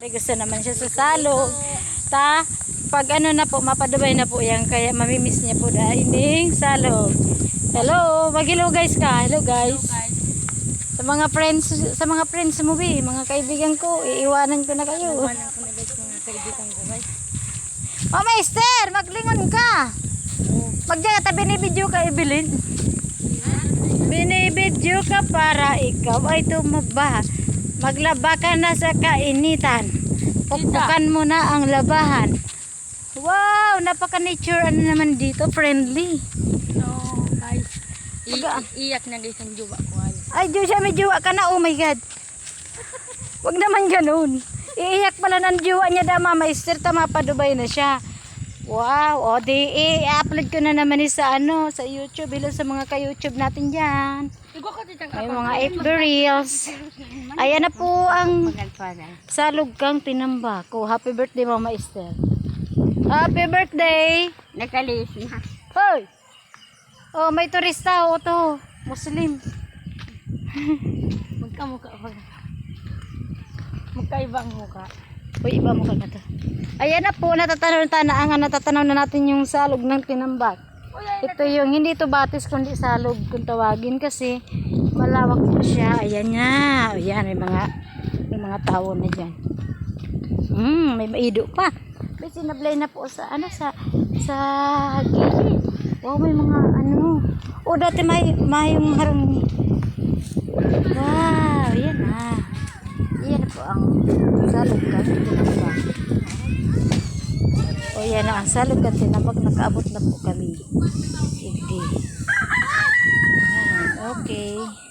Gusto naman siya sa salog. Pag ano na po, mapadubay na po yan. Kaya mamimiss niya po dahil salog. Hello, mag-hello guys ka. Hello guys. Sa mga friends mo, mga kaibigan ko, iiwanan ko na kayo. Iiwanan ko na guys mga kaibigan ko guys. Mama Esther, maglingon ka. Magdiyan ka, binibidyo ka, Evelyn. Binibidyo ka para ikaw ay tumaba. Maglaba ka na sa kainitan. Pukpukan mo na ang labahan. Wow, napaka-nature ano naman dito, friendly. So guys, iiyak na guys ang jowa ko. Ay, Diyos, may jowa ka na, oh my God. Wag naman ganun. Iiyak pala ng jowa niya da, Mama Esther, mapadubay na siya. Wow, o di i-upload ko na naman sa sa YouTube, hello sa mga ka-YouTube natin diyan. May mga FB Reels. Ayan na po ang salog kang tinambako. Happy birthday, Mama Esther. Happy birthday. Nakalis na. Hoy. Oh, may turista to. Muslim. Magkamukha pa. Magkaibang mukha. Uy, iba mukha na to. Ayan na po, natatanaw na natin yung salog ng tinambak. Ito yung, hindi ito batis kundi salog kung tawagin kasi malawak po siya. Ayan niya. Ayan, may mga tao na dyan. May maido pa. May sinablay na po sa gilid. Wow, may mga O, dati may yung harang. Wow, yan na. Yan po ang salog ng tinambak. O yan na ang salog at tinambak. Nakaabot na po kami. Sige. Okay.